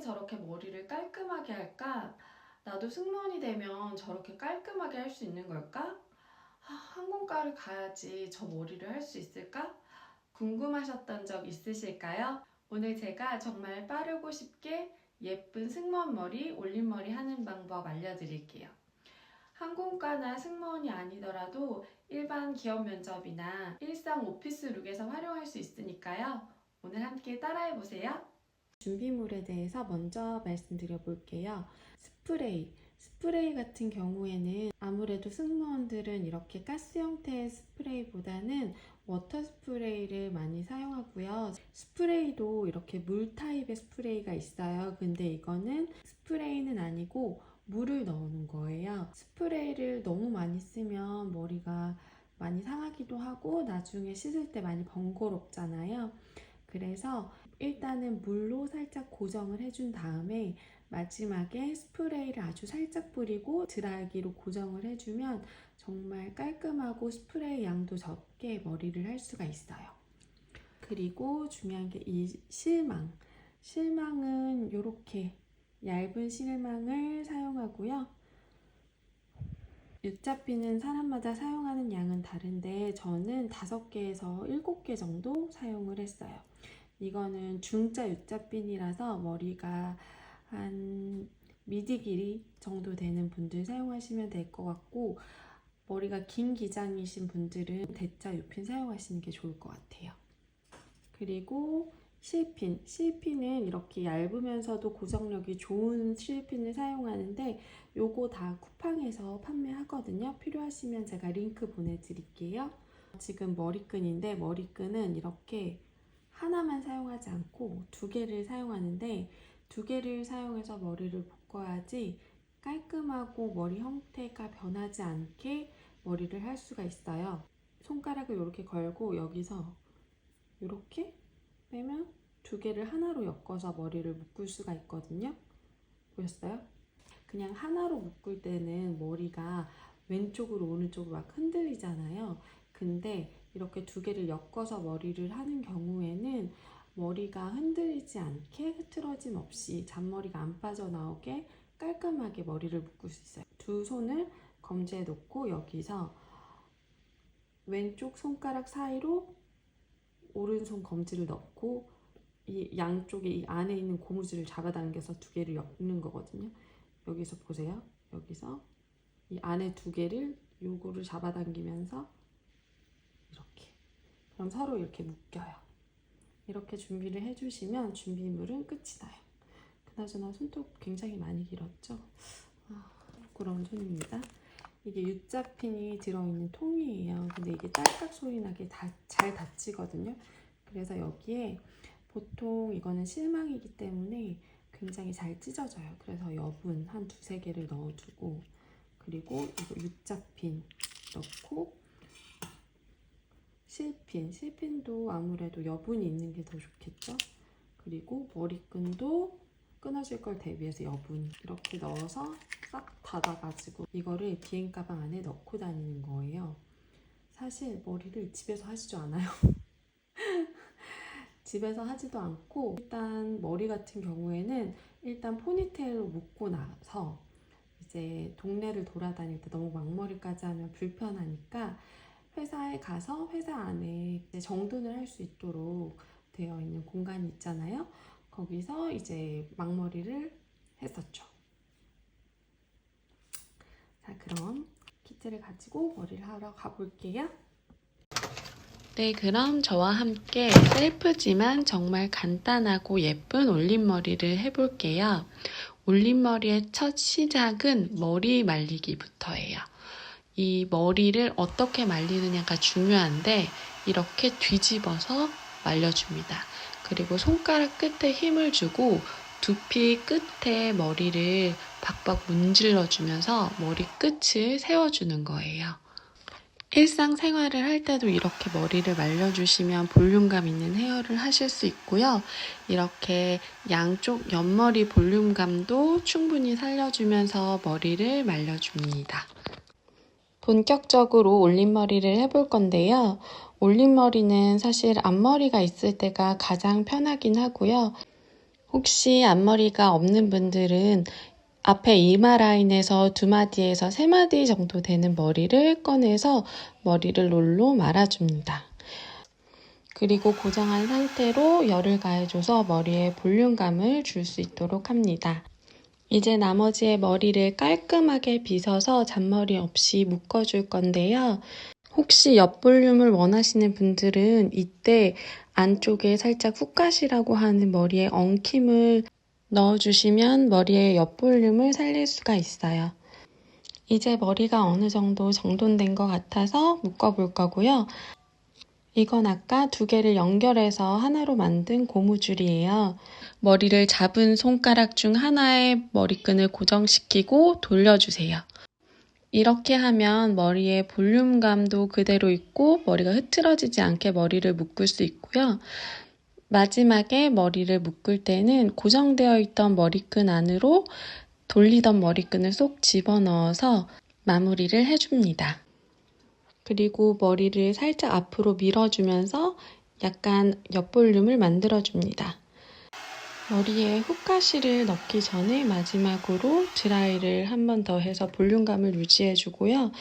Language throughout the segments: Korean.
저렇게 머리를 깔끔하게 할까? 나도 승무원이 되면 저렇게 깔끔하게 할 수 있는 걸까? 항공과를 가야지 저 머리를 할 수 있을까? 궁금하셨던 적 있으실까요? 오늘 제가 정말 빠르고 쉽게 예쁜 승무원 머리, 올림머리 하는 방법 알려드릴게요. 항공과나 승무원이 아니더라도 일반 기업 면접이나 일상 오피스 룩에서 활용할 수 있으니까요. 오늘 함께 따라해보세요. 준비물에 대해서 먼저 말씀드려 볼게요. 스프레이 같은 경우에는 아무래도 승무원들은 이렇게 가스 형태의 스프레이보다는 워터 스프레이를 많이 사용하고요. 스프레이도 이렇게 물 타입의 스프레이가 있어요. 근데 이거는 스프레이는 아니고 물을 넣는 거예요. 스프레이를 너무 많이 쓰면 머리가 많이 상하기도 하고 나중에 씻을 때 많이 번거롭잖아요. 그래서 일단은 물로 살짝 고정을 해준 다음에 마지막에 스프레이를 아주 살짝 뿌리고 드라이기로 고정을 해주면 정말 깔끔하고 스프레이 양도 적게 머리를 할 수가 있어요. 그리고 중요한 게 이 실망은 이렇게 얇은 실망을 사용하고요. U자핀은 사람마다 사용하는 양은 다른데 저는 5개에서 7개 정도 사용을 했어요. 이거는 중자 U자핀이라서 머리가 한 미디 길이 정도 되는 분들 사용하시면 될 것 같고, 머리가 긴 기장이신 분들은 대자 U핀 사용하시는 게 좋을 것 같아요. 그리고 실핀은 이렇게 얇으면서도 고정력이 좋은 실핀을 사용하는데 요거 다 쿠팡에서 판매하거든요. 필요하시면 제가 링크 보내드릴게요. 지금 머리끈인데 머리끈은 이렇게 하나만 사용하지 않고 2개를 사용하는데 2개를 사용해서 머리를 묶어야지 깔끔하고 머리 형태가 변하지 않게 머리를 할 수가 있어요. 손가락을 이렇게 걸고 여기서 이렇게 빼면 2개를 하나로 엮어서 머리를 묶을 수가 있거든요. 보셨어요? 그냥 하나로 묶을 때는 머리가 왼쪽으로 오른쪽으로 막 흔들리잖아요. 근데 이렇게 2개를 엮어서 머리를 하는 경우에는 머리가 흔들리지 않게 흐트러짐 없이 잔머리가 안 빠져나오게 깔끔하게 머리를 묶을 수 있어요. 2 손을 검지에 놓고 여기서 왼쪽 손가락 사이로 오른손 검지를 넣고 이 양쪽에 이 안에 있는 고무줄을 잡아당겨서 2개를 엮는 거거든요. 여기서 보세요. 여기서 이 안에 2개를 요거를 잡아당기면서 이렇게, 그럼 서로 이렇게 묶여요. 이렇게 준비를 해주시면 준비물은 끝이 나요. 그나저나 손톱 굉장히 많이 길었죠? 부끄러운 손입니다. 이게 U자핀이 들어있는 통이에요. 근데 이게 딸깍 소리 나게 잘 닫히거든요. 그래서 여기에 보통 이거는 실망이기 때문에 굉장히 잘 찢어져요. 그래서 여분 한 2-3개를 넣어두고, 그리고 이거 U자핀 넣고, 실핀도 아무래도 여분이 있는 게 더 좋겠죠. 그리고 머리끈도 끊어질 걸 대비해서 여분 이렇게 넣어서 싹 닫아가지고 이거를 비행 가방 안에 넣고 다니는 거예요. 사실 머리를 집에서 하지도 않아요. 집에서 하지도 않고, 일단 머리 같은 경우에는 일단 포니테일로 묶고 나서 이제 동네를 돌아다닐 때 너무 왕머리까지 하면 불편하니까 회사에 가서 회사 안에 이제 정돈을 할 수 있도록 되어 있는 공간이 있잖아요. 거기서 이제 막머리를 했었죠. 자, 그럼 키트를 가지고 머리를 하러 가볼게요. 네, 그럼 저와 함께 셀프지만 정말 간단하고 예쁜 올림머리를 해볼게요. 올림머리의 첫 시작은 머리 말리기부터예요. 이 머리를 어떻게 말리느냐가 중요한데 이렇게 뒤집어서 말려줍니다. 그리고 손가락 끝에 힘을 주고 두피 끝에 머리를 박박 문질러주면서 머리 끝을 세워주는 거예요. 일상생활을 할 때도 이렇게 머리를 말려주시면 볼륨감 있는 헤어를 하실 수 있고요. 이렇게 양쪽 옆머리 볼륨감도 충분히 살려주면서 머리를 말려줍니다. 본격적으로 올림머리를 해볼 건데요. 올림머리는 사실 앞머리가 있을 때가 가장 편하긴 하고요. 혹시 앞머리가 없는 분들은 앞에 이마 라인에서 2마디에서 3마디 정도 되는 머리를 꺼내서 머리를 롤로 말아줍니다. 그리고 고정한 상태로 열을 가해줘서 머리에 볼륨감을 줄 수 있도록 합니다. 이제 나머지의 머리를 깔끔하게 빗어서 잔머리 없이 묶어줄 건데요. 혹시 옆볼륨을 원하시는 분들은 이때 안쪽에 살짝 훅갓이라고 하는 머리에 엉킴을 넣어주시면 머리의 옆볼륨을 살릴 수가 있어요. 이제 머리가 어느 정도 정돈된 것 같아서 묶어볼 거고요. 이건 아까 2개를 연결해서 하나로 만든 고무줄이에요. 머리를 잡은 손가락 중 하나에 머리끈을 고정시키고 돌려주세요. 이렇게 하면 머리의 볼륨감도 그대로 있고 머리가 흐트러지지 않게 머리를 묶을 수 있고요. 마지막에 머리를 묶을 때는 고정되어 있던 머리끈 안으로 돌리던 머리끈을 쏙 집어넣어서 마무리를 해줍니다. 그리고 머리를 살짝 앞으로 밀어주면서 약간 옆볼륨을 만들어줍니다. 머리에 훅가시를 넣기 전에 마지막으로 드라이를 한 번 더 해서 볼륨감을 유지해주고요.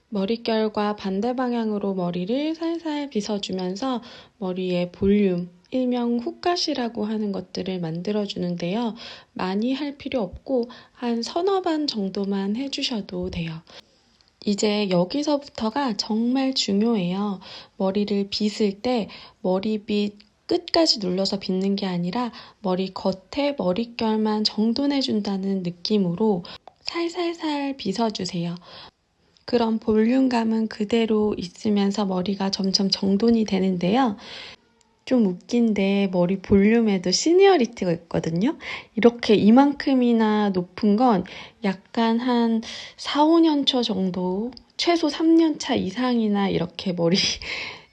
머릿결과 반대 방향으로 머리를 살살 빗어주면서 머리에 볼륨, 일명 훅가시라고 하는 것들을 만들어주는데요. 많이 할 필요 없고 한 서너 번 정도만 해주셔도 돼요. 이제 여기서부터가 정말 중요해요. 머리를 빗을 때 머리빗 끝까지 눌러서 빗는 게 아니라 머리 겉에 머릿결만 정돈해준다는 느낌으로 살살살 빗어주세요. 그럼 볼륨감은 그대로 있으면서 머리가 점점 정돈이 되는데요. 좀 웃긴데 머리 볼륨에도 시니어리티가 있거든요. 이렇게 이만큼이나 높은 건 약간 한 4, 5년 차 정도, 최소 3년 차 이상이나 이렇게 머리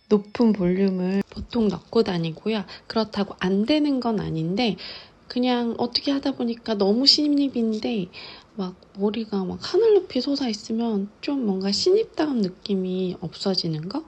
높은 볼륨을 보통 넣고 다니고요. 그렇다고 안 되는 건 아닌데 그냥 어떻게 하다 보니까 너무 신입인데 막 머리가 막 하늘 높이 솟아 있으면 좀 뭔가 신입다운 느낌이 없어지는 거?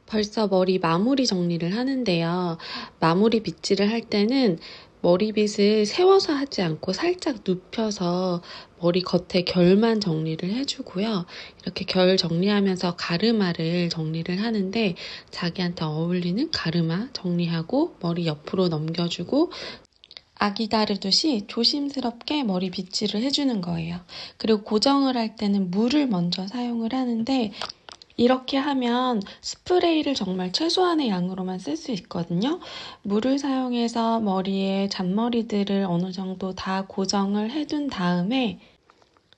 벌써 머리 마무리 정리를 하는데요. 마무리 빗질을 할 때는 머리빗을 세워서 하지 않고 살짝 눕혀서 머리 겉에 결만 정리를 해주고요. 이렇게 결 정리하면서 가르마를 정리를 하는데 자기한테 어울리는 가르마 정리하고 머리 옆으로 넘겨주고 아기 다루듯이 조심스럽게 머리 빗질을 해주는 거예요. 그리고 고정을 할 때는 물을 먼저 사용을 하는데 이렇게 하면 스프레이를 정말 최소한의 양으로만 쓸 수 있거든요. 물을 사용해서 머리에 잔머리들을 어느 정도 다 고정을 해둔 다음에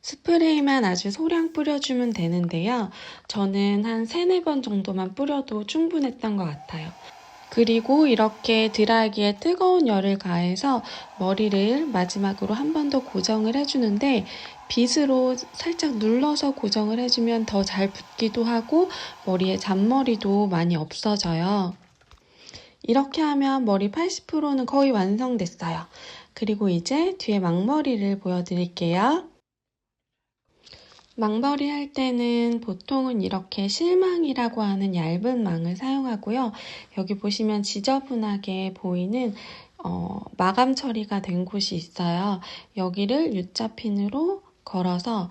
스프레이만 아주 소량 뿌려주면 되는데요. 저는 한 3, 4번 정도만 뿌려도 충분했던 것 같아요. 그리고 이렇게 드라이기에 뜨거운 열을 가해서 머리를 마지막으로 한 번 더 고정을 해주는데 빗으로 살짝 눌러서 고정을 해주면 더 잘 붙기도 하고 머리에 잔머리도 많이 없어져요. 이렇게 하면 머리 80%는 거의 완성됐어요. 그리고 이제 뒤에 망머리를 보여드릴게요. 망머리 할 때는 보통은 이렇게 실망이라고 하는 얇은 망을 사용하고요. 여기 보시면 지저분하게 보이는 마감 처리가 된 곳이 있어요. 여기를 U자핀으로 걸어서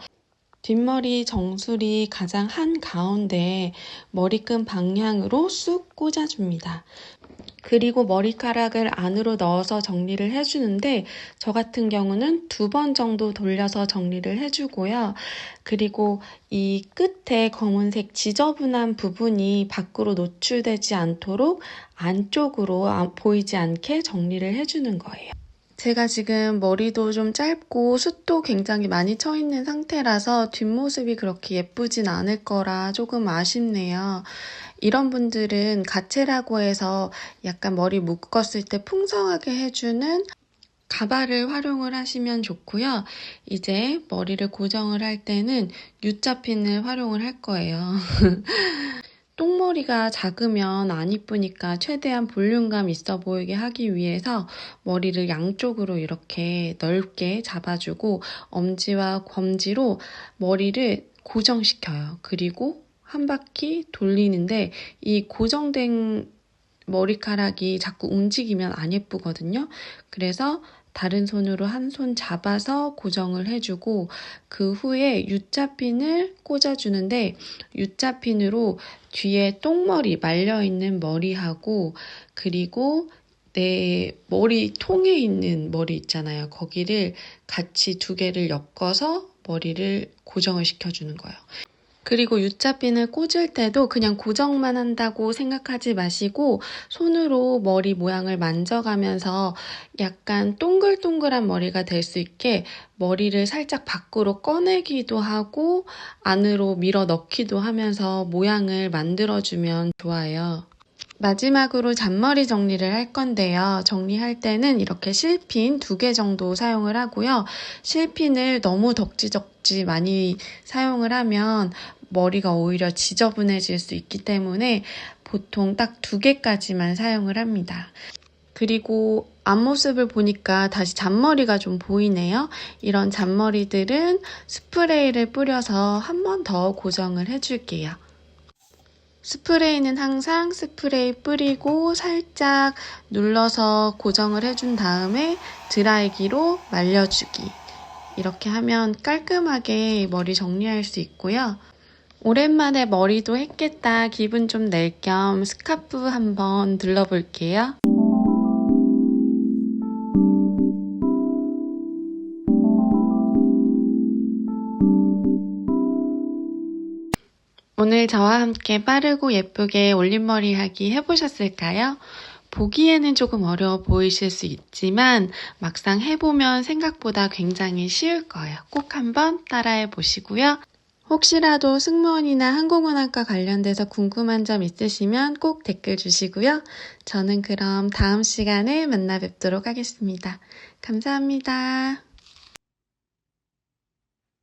뒷머리 정수리 가장 한가운데 머리끈 방향으로 쑥 꽂아줍니다. 그리고 머리카락을 안으로 넣어서 정리를 해주는데 저 같은 경우는 2번 정도 돌려서 정리를 해주고요. 그리고 이 끝에 검은색 지저분한 부분이 밖으로 노출되지 않도록 안쪽으로 보이지 않게 정리를 해주는 거예요. 제가 지금 머리도 좀 짧고 숱도 굉장히 많이 쳐 있는 상태라서 뒷모습이 그렇게 예쁘진 않을 거라 조금 아쉽네요. 이런 분들은 가채라고 해서 약간 머리 묶었을 때 풍성하게 해주는 가발을 활용을 하시면 좋고요. 이제 머리를 고정을 할 때는 U자핀을 활용을 할 거예요. 똥머리가 작으면 안 이쁘니까 최대한 볼륨감 있어 보이게 하기 위해서 머리를 양쪽으로 이렇게 넓게 잡아주고 엄지와 검지로 머리를 고정시켜요. 그리고 한 바퀴 돌리는데 이 고정된 머리카락이 자꾸 움직이면 안 예쁘거든요. 그래서 다른 손으로 한 손 잡아서 고정을 해주고 그 후에 U자핀을 꽂아주는데 U자핀으로 뒤에 똥머리, 말려있는 머리하고 그리고 내 머리통에 있는 머리 있잖아요. 거기를 같이 두 개를 엮어서 머리를 고정을 시켜주는 거예요. 그리고 U자핀을 꽂을 때도 그냥 고정만 한다고 생각하지 마시고 손으로 머리 모양을 만져가면서 약간 동글동글한 머리가 될 수 있게 머리를 살짝 밖으로 꺼내기도 하고 안으로 밀어 넣기도 하면서 모양을 만들어주면 좋아요. 마지막으로 잔머리 정리를 할 건데요. 정리할 때는 이렇게 실핀 2개 정도 사용을 하고요. 실핀을 너무 덕지덕지 많이 사용을 하면 머리가 오히려 지저분해질 수 있기 때문에 보통 딱 2개까지만 사용을 합니다. 그리고 앞모습을 보니까 다시 잔머리가 좀 보이네요. 이런 잔머리들은 스프레이를 뿌려서 한 번 더 고정을 해줄게요. 스프레이는 항상 스프레이 뿌리고 살짝 눌러서 고정을 해준 다음에 드라이기로 말려주기. 이렇게 하면 깔끔하게 머리 정리할 수 있고요. 오랜만에 머리도 했겠다 기분 좀 낼 겸 스카프 한번 둘러볼게요. 오늘 저와 함께 빠르고 예쁘게 올림머리 하기 해보셨을까요? 보기에는 조금 어려워 보이실 수 있지만 막상 해보면 생각보다 굉장히 쉬울 거예요. 꼭 한번 따라해 보시고요. 혹시라도 승무원이나 항공운항과 관련돼서 궁금한 점 있으시면 꼭 댓글 주시고요. 저는 그럼 다음 시간에 만나 뵙도록 하겠습니다. 감사합니다.